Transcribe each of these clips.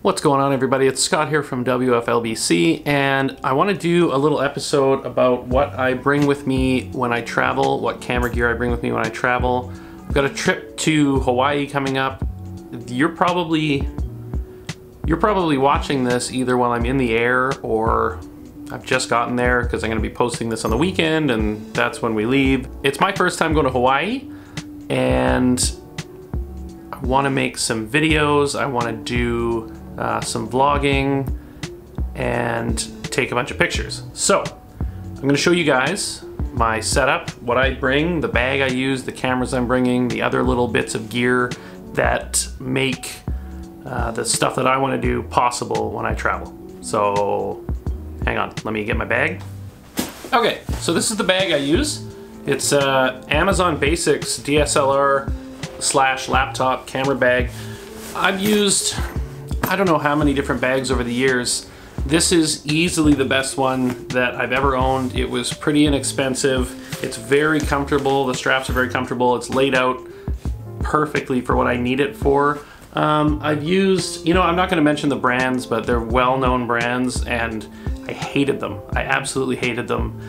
What's going on, everybody? It's Scott here from WFLBC, and I want to do a little episode about what I bring with me when I travel, what camera gear I bring with me when I travel. I've got a trip to Hawaii coming up. You're probably watching this either while I'm in the air or I've just gotten there, because I'm going to be posting this on the weekend and that's when we leave. It's my first time going to Hawaii, and I want to make some videos. I want to do some vlogging and take a bunch of pictures. So I'm going to show you guys my setup, what I bring, the bag I use, the cameras I'm bringing, the other little bits of gear that make the stuff that I want to do possible when I travel. So hang on, let me get my bag. Okay, so this is the bag I use. It's Amazon Basics DSLR / laptop camera bag. I've used I don't know how many different bags over the years. This is easily the best one that I've ever owned. It was pretty inexpensive. It's very comfortable. The straps are very comfortable. It's laid out perfectly for what I need it for. I've used, I'm not going to mention the brands, but they're well-known brands, and I hated them. I absolutely hated them.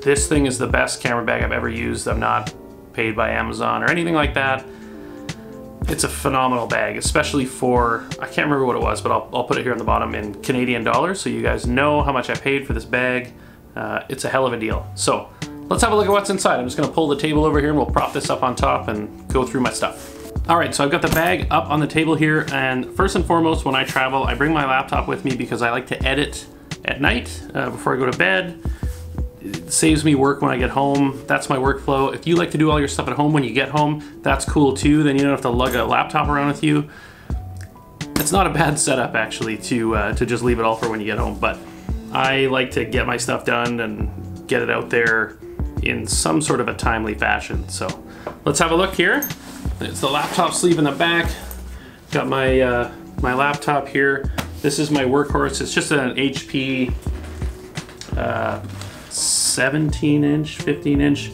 This thing is the best camera bag I've ever used. I'm not paid by Amazon or anything like that. It's a phenomenal bag, especially for, I can't remember what it was, but I'll put it here on the bottom in Canadian dollars so you guys know how much I paid for this bag. It's a hell of a deal. So let's have a look at what's inside. I'm just gonna pull the table over here and we'll prop this up on top and go through my stuff. All right, so I've got the bag up on the table here, and first and foremost, when I travel, I bring my laptop with me because I like to edit at night before I go to bed. It saves me work when I get home. That's my workflow. If you like to do all your stuff at home when you get home, that's cool too. Then you don't have to lug a laptop around with you. It's not a bad setup actually to just leave it all for when you get home, but I like to get my stuff done and get it out there in some sort of a timely fashion. So let's have a look here. It's the laptop sleeve in the back. Got my my laptop here. This is my workhorse. It's just an HP 17-inch, 15-inch,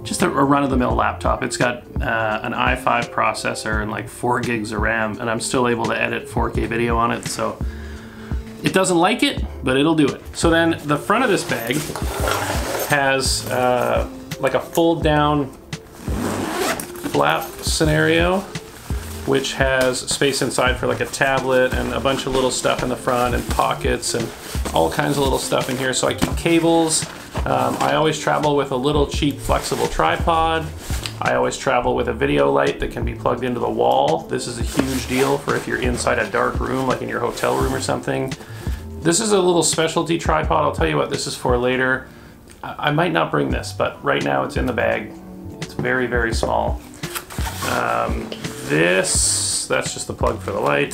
just a run-of-the-mill laptop. It's got an i5 processor and like 4 gigs of RAM, and I'm still able to edit 4K video on it, so it doesn't like it, but it'll do it. So then the front of this bag has like a fold-down flap scenario, which has space inside for like a tablet and a bunch of little stuff in the front and pockets and all kinds of little stuff in here. So I keep cables. I always travel with a little cheap flexible tripod. I always travel with a video light that can be plugged into the wall. This is a huge deal for if you're inside a dark room, like in your hotel room or something. This is a little specialty tripod. I'll tell you what this is for later. I might not bring this, but right now it's in the bag. It's very, very small. That's just the plug for the light.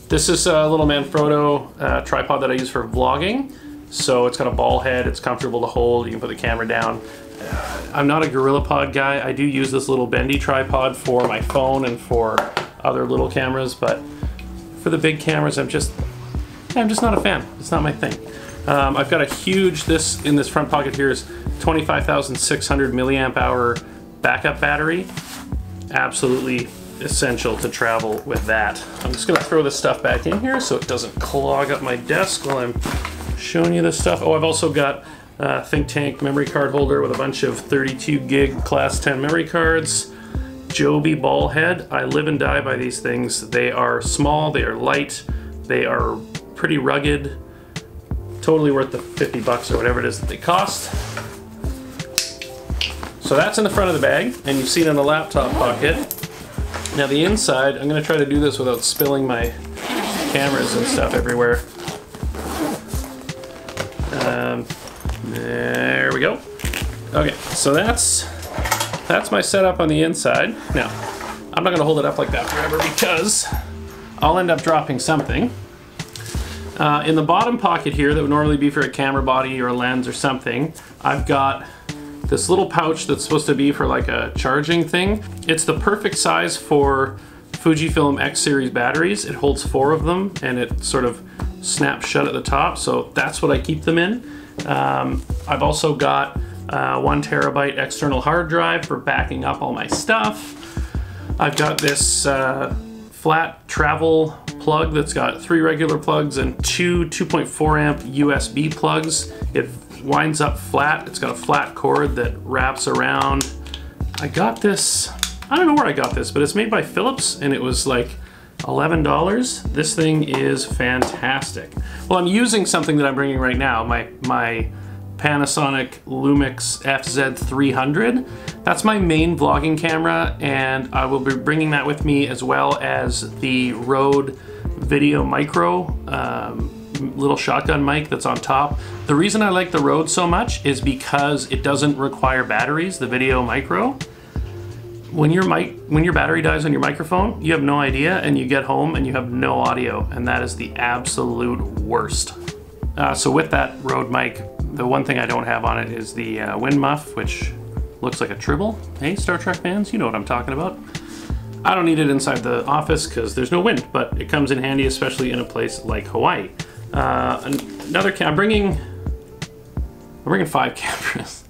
This is a little Manfrotto tripod that I use for vlogging. So it's got a ball head, it's comfortable to hold, you can put the camera down. I'm not a GorillaPod guy. I do use this little bendy tripod for my phone and for other little cameras, but for the big cameras, I'm just not a fan. It's not my thing. I've got a huge, in this front pocket here is 25,600 milliamp hour backup battery. Absolutely essential to travel with that. I'm just gonna throw this stuff back in here so it doesn't clog up my desk while I'm showing you this stuff. Oh, I've also got a Think Tank memory card holder with a bunch of 32 gig class 10 memory cards. Joby ball head. I live and die by these things. They are small, they are light, they are pretty rugged. Totally worth the 50 bucks or whatever it is that they cost. So that's in the front of the bag, and you've seen it in the laptop pocket. Now the inside, I'm gonna try to do this without spilling my cameras and stuff everywhere. There we go. Okay, so that's my setup on the inside. Now, I'm not gonna hold it up like that forever because I'll end up dropping something. In the bottom pocket here, that would normally be for a camera body or a lens or something, I've got this little pouch that's supposed to be for like a charging thing. It's the perfect size for Fujifilm X series batteries. It holds 4 of them and it sort of snaps shut at the top, so that's what I keep them in. I've also got 1 terabyte external hard drive for backing up all my stuff. I've got this flat travel plug that's got 3 regular plugs and 2 2.4 amp USB plugs. It winds up flat. It's got a flat cord that wraps around. I got this, I don't know where I got this, but it's made by Philips and it was like $11. This thing is fantastic. Well, I'm using something that I'm bringing right now, my Panasonic Lumix FZ300. That's my main vlogging camera, and I will be bringing that with me as well as the Rode Video Micro little shotgun mic that's on top. The reason I like the Rode so much is because it doesn't require batteries, the Video Micro. When your battery dies on your microphone, you have no idea, and you get home and you have no audio, and that is the absolute worst. So with that Rode mic, the one thing I don't have on it is the wind muff, which looks like a tribble. Hey, Star Trek fans, you know what I'm talking about. I don't need it inside the office because there's no wind, but it comes in handy, especially in a place like Hawaii. I'm bringing 5 cameras.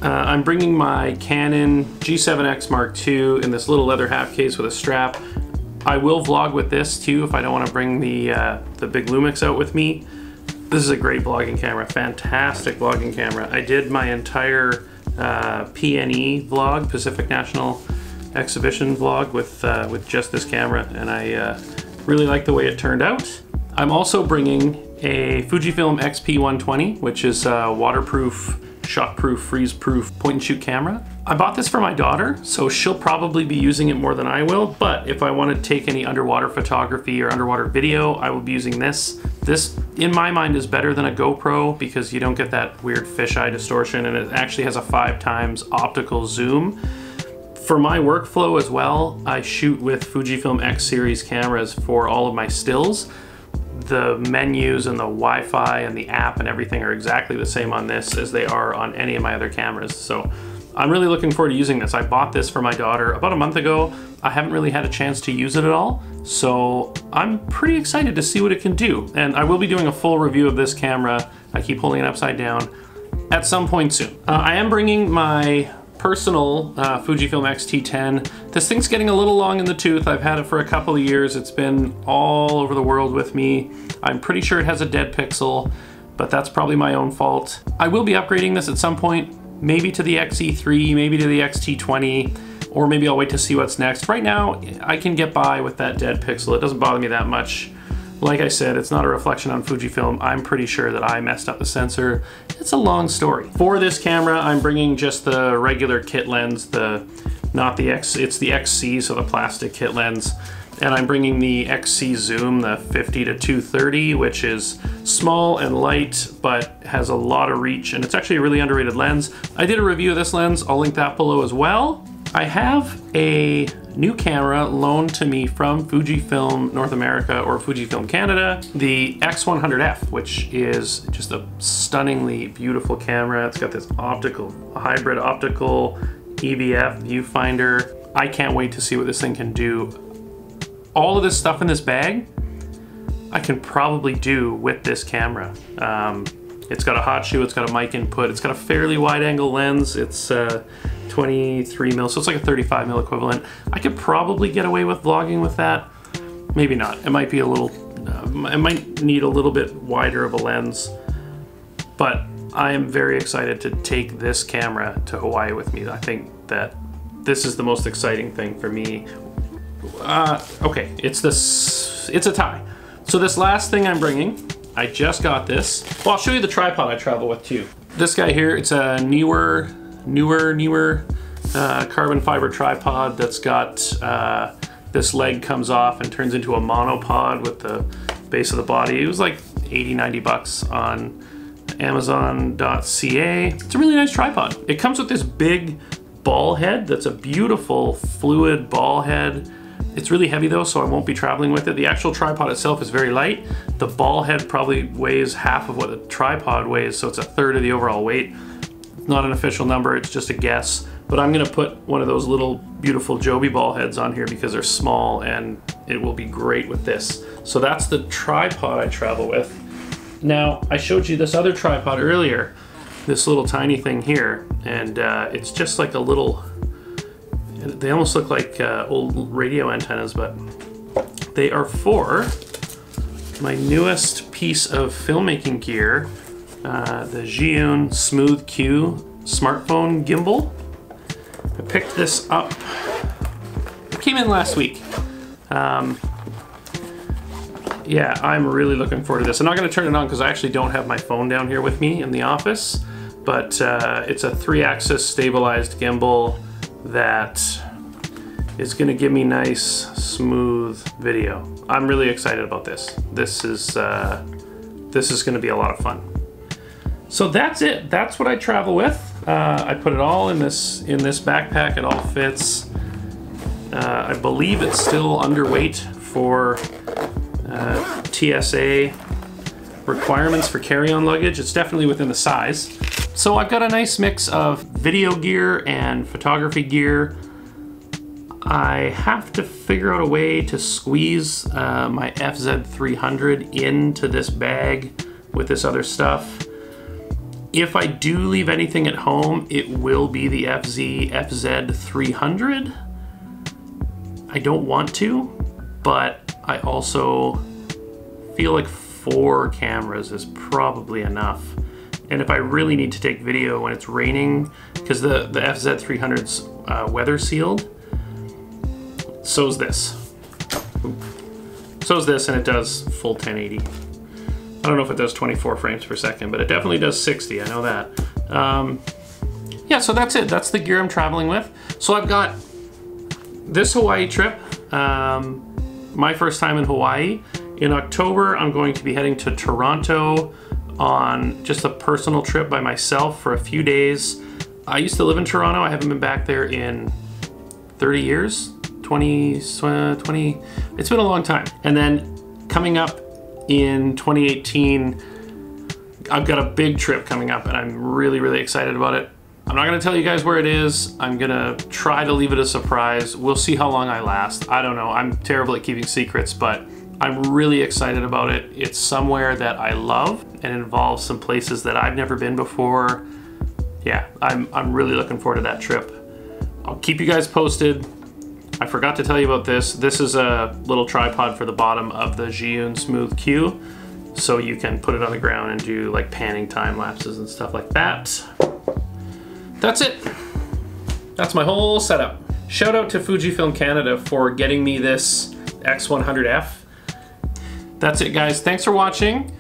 I'm bringing my Canon G7X Mark II in this little leather half case with a strap. I will vlog with this too if I don't want to bring the big Lumix out with me. This is a great vlogging camera, fantastic vlogging camera. I did my entire PNE vlog, Pacific National Exhibition vlog with just this camera, and I really like the way it turned out. I'm also bringing a Fujifilm XP120, which is a waterproof, shockproof, freeze-proof point-and-shoot camera. I bought this for my daughter, so she'll probably be using it more than I will, but if I want to take any underwater photography or underwater video, I will be using this. This, in my mind, is better than a GoPro because you don't get that weird fisheye distortion, and it actually has a 5x optical zoom. For my workflow as well, I shoot with Fujifilm X series cameras for all of my stills. The menus and the Wi-Fi and the app and everything are exactly the same on this as they are on any of my other cameras. So I'm really looking forward to using this. I bought this for my daughter about a month ago. I haven't really had a chance to use it at all, so I'm pretty excited to see what it can do. And I will be doing a full review of this camera. I keep holding it upside down at some point soon. I am bringing my personal Fujifilm X-T10. This thing's getting a little long in the tooth. I've had it for a couple of years. It's been all over the world with me. I'm pretty sure it has a dead pixel, but that's probably my own fault. I will be upgrading this at some point, maybe to the XE3, maybe to the X-T20, or maybe I'll wait to see what's next. Right now, I can get by with that dead pixel. It doesn't bother me that much. Like I said, it's not a reflection on Fujifilm. I'm pretty sure that I messed up the sensor. It's a long story. For this camera, I'm bringing just the regular kit lens, not the X, it's the XC, so the plastic kit lens. And I'm bringing the XC zoom, the 50 to 230, which is small and light, but has a lot of reach, and it's actually a really underrated lens. I did a review of this lens, I'll link that below as well. I have a new camera loaned to me from Fujifilm North America or Fujifilm Canada, the X100F, which is just a stunningly beautiful camera. It's got this hybrid optical EVF viewfinder. I can't wait to see what this thing can do. All of this stuff in this bag, I can probably do with this camera. It's got a hot shoe, it's got a mic input, it's got a fairly wide angle lens. It's 23 mil, so it's like a 35 mil equivalent. I could probably get away with vlogging with that. Maybe not. It might be a little, it might need a little bit wider of a lens, but I am very excited to take this camera to Hawaii with me. I think that this is the most exciting thing for me. Okay, it's a tie. So this last thing I'm bringing, I just got this. Well, I'll show you the tripod I travel with too. This guy here, it's a newer carbon fiber tripod that's got, this leg comes off and turns into a monopod with the base of the body. It was like 80, 90 bucks on Amazon.ca. It's a really nice tripod. It comes with this big ball head that's a beautiful fluid ball head. It's really heavy though, so I won't be traveling with it. The actual tripod itself is very light. The ball head probably weighs half of what the tripod weighs, so it's a third of the overall weight. It's not an official number, it's just a guess. But I'm gonna put one of those little beautiful Joby ball heads on here because they're small and it will be great with this. So that's the tripod I travel with. Now, I showed you this other tripod earlier, this little tiny thing here, and it's just like a little, They almost look like old radio antennas, but they are for my newest piece of filmmaking gear, the Zhiyun Smooth Q smartphone gimbal. I picked this up, it came in last week. Yeah, I'm really looking forward to this. I'm not going to turn it on because I actually don't have my phone down here with me in the office, but it's a 3-axis stabilized gimbal that is going to give me nice, smooth video. I'm really excited about this. This is going to be a lot of fun. So that's it. That's what I travel with. I put it all in this backpack. It all fits. I believe it's still underweight for TSA requirements for carry-on luggage. It's definitely within the size. So I've got a nice mix of video gear and photography gear. I have to figure out a way to squeeze my FZ300 into this bag with this other stuff. If I do leave anything at home, it will be the FZ300. I don't want to, but I also feel like 4 cameras is probably enough. And if I really need to take video when it's raining, because the FZ300's weather sealed, so's this. So's this, and it does full 1080. I don't know if it does 24 frames per second, but it definitely does 60, I know that. Yeah, so that's it. That's the gear I'm traveling with. So I've got this Hawaii trip, my first time in Hawaii. In October, I'm going to be heading to Toronto on just a personal trip by myself for a few days. I used to live in Toronto. I haven't been back there in 30 years, 20, it's been a long time. And then coming up in 2018, I've got a big trip coming up and I'm really, really excited about it. I'm not gonna tell you guys where it is. I'm gonna try to leave it a surprise. We'll see how long I last. I don't know, I'm terrible at keeping secrets, but I'm really excited about it. It's somewhere that I love and involves some places that I've never been before. Yeah, I'm really looking forward to that trip. I'll keep you guys posted. I forgot to tell you about this. This is a little tripod for the bottom of the Zhiyun Smooth Q, so you can put it on the ground and do like panning time lapses and stuff like that. That's it. That's my whole setup. Shout out to Fujifilm Canada for getting me this X100F. That's it, guys. Thanks for watching.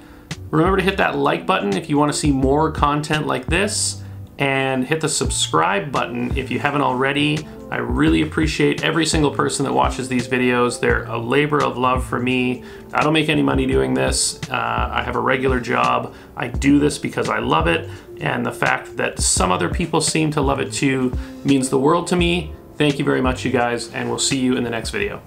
Remember to hit that like button if you want to see more content like this, and hit the subscribe button if you haven't already. I really appreciate every single person that watches these videos. They're a labor of love for me. I don't make any money doing this. I have a regular job. I do this because I love it, and the fact that some other people seem to love it too means the world to me. Thank you very much, you guys, and we'll see you in the next video.